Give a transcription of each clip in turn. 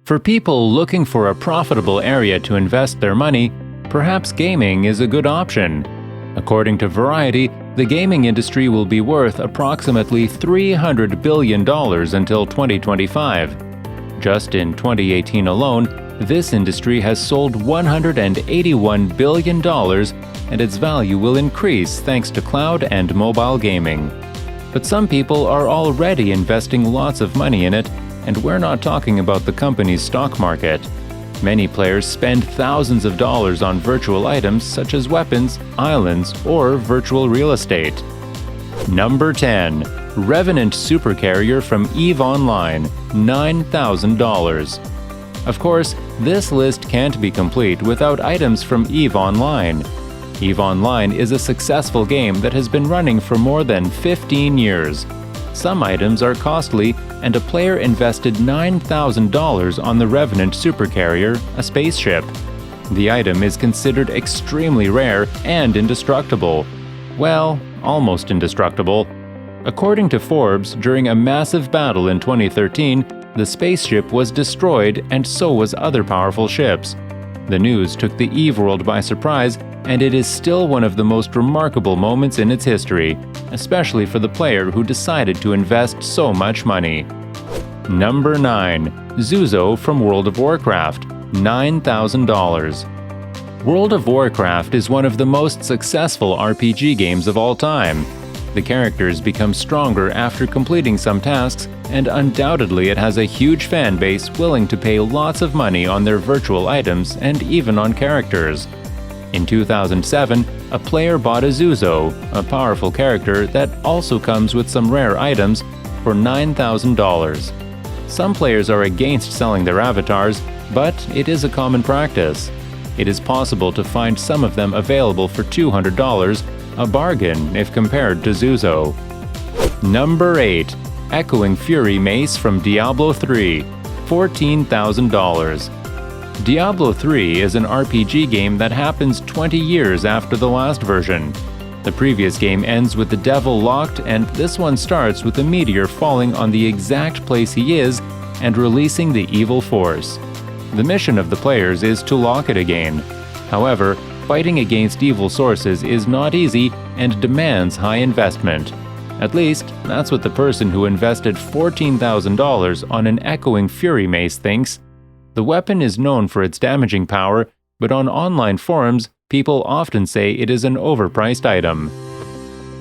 For people looking for a profitable area to invest their money, perhaps gaming is a good option. According to Variety, the gaming industry will be worth approximately $300 billion until 2025. Just in 2018 alone, this industry has sold $181 billion, and its value will increase thanks to cloud and mobile gaming. But some people are already investing lots of money in it, and we're not talking about the company's stock market. Many players spend thousands of dollars on virtual items such as weapons, islands, or virtual real estate. Number 10. Revenant Supercarrier from EVE Online, $9,000. Of course, this list can't be complete without items from EVE Online. EVE Online is a successful game that has been running for more than 15 years. Some items are costly, and a player invested $9,000 on the Revenant Supercarrier, a spaceship. The item is considered extremely rare and indestructible. Well, almost indestructible. According to Forbes, during a massive battle in 2013, the spaceship was destroyed and so was other powerful ships. The news took the EVE world by surprise, and it is still one of the most remarkable moments in its history, especially for the player who decided to invest so much money. Number 9. Zuzo from World of Warcraft, $9,000. World of Warcraft is one of the most successful RPG games of all time. The characters become stronger after completing some tasks, and undoubtedly it has a huge fan base willing to pay lots of money on their virtual items and even on characters. In 2007, a player bought a Zuzo, a powerful character that also comes with some rare items, for $9,000. Some players are against selling their avatars, but it is a common practice. It is possible to find some of them available for $200, a bargain if compared to Zuzo. Number 8. Echoing Fury Mace from Diablo III, $14,000. Diablo III is an RPG game that happens 20 years after the last version. The previous game ends with the devil locked, and this one starts with a meteor falling on the exact place he is and releasing the evil force. The mission of the players is to lock it again. However, fighting against evil sources is not easy and demands high investment. At least, that's what the person who invested $14,000 on an Echoing Fury Mace thinks. The weapon is known for its damaging power, but on online forums, people often say it is an overpriced item.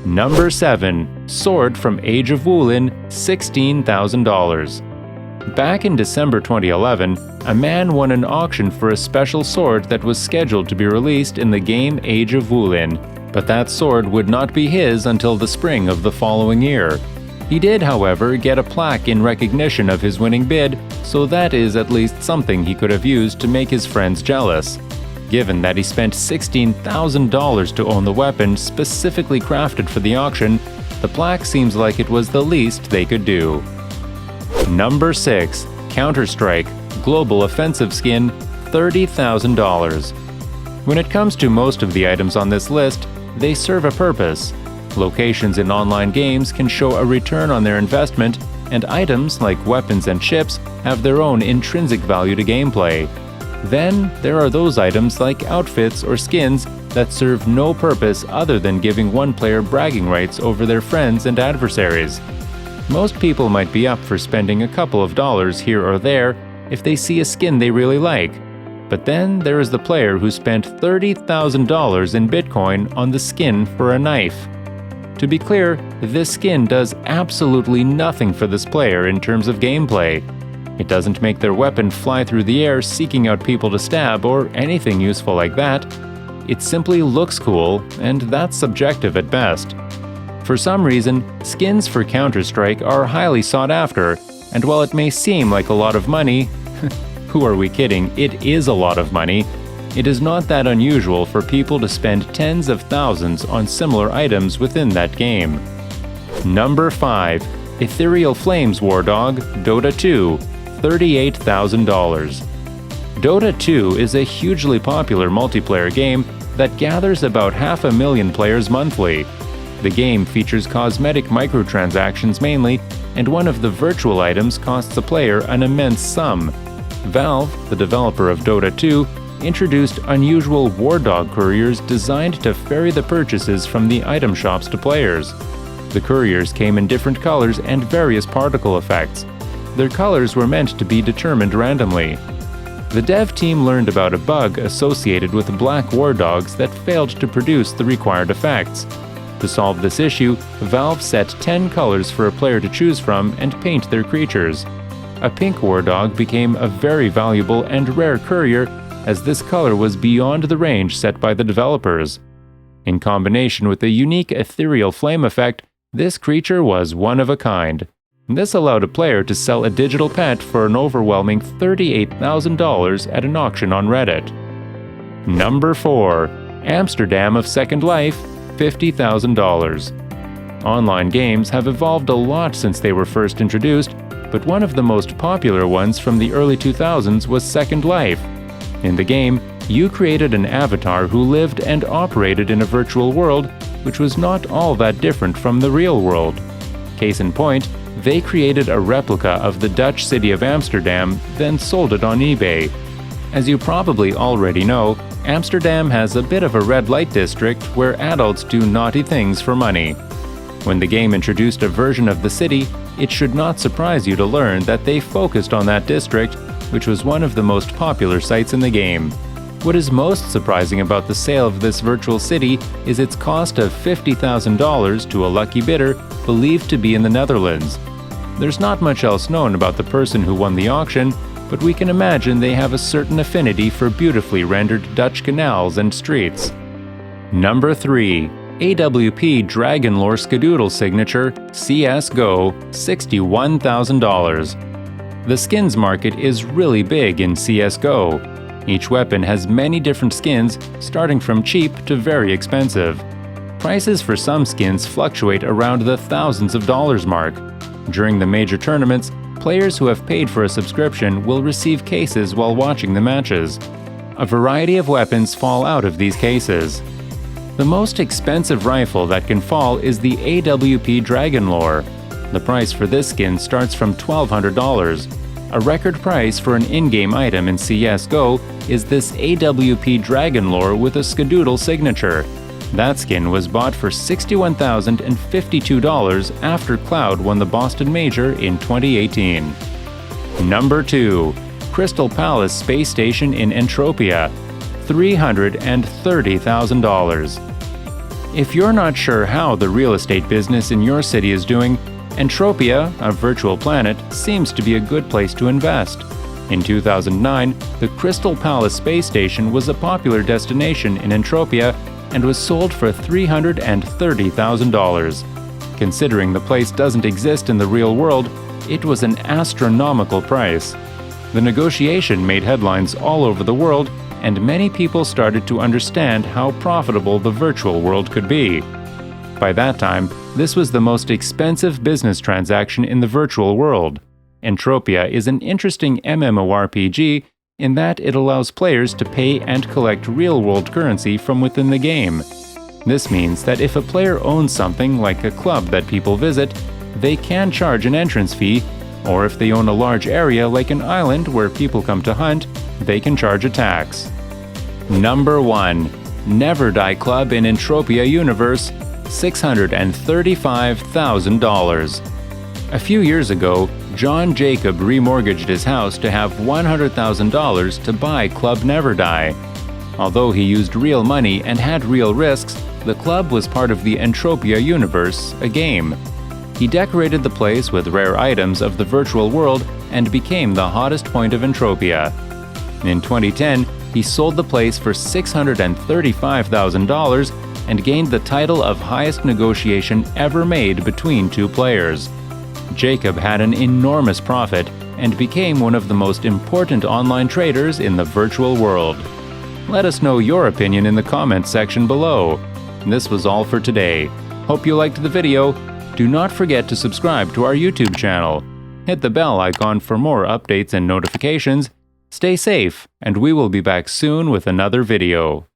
Number 7. Sword from Age of Woolen, $16,000. Back in December 2011, a man won an auction for a special sword that was scheduled to be released in the game Age of Woolen, but that sword would not be his until the spring of the following year. He did, however, get a plaque in recognition of his winning bid, so that is at least something he could have used to make his friends jealous. Given that he spent $16,000 to own the weapon specifically crafted for the auction, the plaque seems like it was the least they could do. Number 6. Counterstrike Global Offensive Skin, $30,000. When it comes to most of the items on this list, they serve a purpose. Locations in online games can show a return on their investment, and items like weapons and ships have their own intrinsic value to gameplay. Then, there are those items like outfits or skins that serve no purpose other than giving one player bragging rights over their friends and adversaries. Most people might be up for spending a couple of dollars here or there if they see a skin they really like. But then there is the player who spent $30,000 in Bitcoin on the skin for a knife. To be clear, this skin does absolutely nothing for this player in terms of gameplay. It doesn't make their weapon fly through the air seeking out people to stab or anything useful like that. It simply looks cool, and that's subjective at best. For some reason, skins for Counter-Strike are highly sought after, and while it may seem like a lot of money, who are we kidding, it is a lot of money, it is not that unusual for people to spend tens of thousands on similar items within that game. Number 5. Ethereal Flames War Dog, Dota 2, $38,000. Dota 2 is a hugely popular multiplayer game that gathers about 500,000 players monthly. The game features cosmetic microtransactions mainly, and one of the virtual items costs a player an immense sum. Valve, the developer of Dota 2, introduced unusual war dog couriers designed to ferry the purchases from the item shops to players. The couriers came in different colors and various particle effects. Their colors were meant to be determined randomly. The dev team learned about a bug associated with black war dogs that failed to produce the required effects. To solve this issue, Valve set 10 colors for a player to choose from and paint their creatures. A pink war dog became a very valuable and rare courier, as this color was beyond the range set by the developers. In combination with a unique ethereal flame effect, this creature was one of a kind. This allowed a player to sell a digital pet for an overwhelming $38,000 at an auction on Reddit. Number 4. Amsterdam of Second Life, $50,000. Online games have evolved a lot since they were first introduced, but one of the most popular ones from the early 2000s was Second Life. In the game, you created an avatar who lived and operated in a virtual world, which was not all that different from the real world. Case in point, they created a replica of the Dutch city of Amsterdam, then sold it on eBay. As you probably already know, Amsterdam has a bit of a red light district where adults do naughty things for money. When the game introduced a version of the city, it should not surprise you to learn that they focused on that district, which was one of the most popular sites in the game. What is most surprising about the sale of this virtual city is its cost of $50,000 to a lucky bidder believed to be in the Netherlands. There's not much else known about the person who won the auction, but we can imagine they have a certain affinity for beautifully rendered Dutch canals and streets. Number 3. AWP Dragon Lore Skadoodle Signature, CSGO, $61,000. The skins market is really big in CSGO. Each weapon has many different skins, starting from cheap to very expensive. Prices for some skins fluctuate around the thousands of dollars mark. During the major tournaments, players who have paid for a subscription will receive cases while watching the matches. A variety of weapons fall out of these cases. The most expensive rifle that can fall is the AWP Dragon Lore. The price for this skin starts from $1,200. A record price for an in-game item in CSGO is this AWP Dragon Lore with a Skadoodle signature. That skin was bought for $61,052 after Cloud won the Boston Major in 2018. Number 2. Crystal Palace Space Station in Entropia, $330,000. If you're not sure how the real estate business in your city is doing, Entropia, a virtual planet, seems to be a good place to invest. In 2009, the Crystal Palace Space Station was a popular destination in Entropia and was sold for $330,000. Considering the place doesn't exist in the real world, it was an astronomical price. The negotiation made headlines all over the world, and many people started to understand how profitable the virtual world could be. By that time, this was the most expensive business transaction in the virtual world. Entropia is an interesting MMORPG in that it allows players to pay and collect real-world currency from within the game. This means that if a player owns something like a club that people visit, they can charge an entrance fee, or if they own a large area like an island where people come to hunt, they can charge a tax. Number 1. Never Die Club in Entropia Universe, $635,000. A few years ago, John Jacob remortgaged his house to have $100,000 to buy Club Never Die. Although he used real money and had real risks, the club was part of the Entropia Universe, a game. He decorated the place with rare items of the virtual world and became the hottest point of Entropia. In 2010, he sold the place for $635,000 and gained the title of highest negotiation ever made between two players. Jacob had an enormous profit and became one of the most important online traders in the virtual world. Let us know your opinion in the comments section below. This was all for today. Hope you liked the video. Do not forget to subscribe to our YouTube channel. Hit the bell icon for more updates and notifications. Stay safe, and we will be back soon with another video.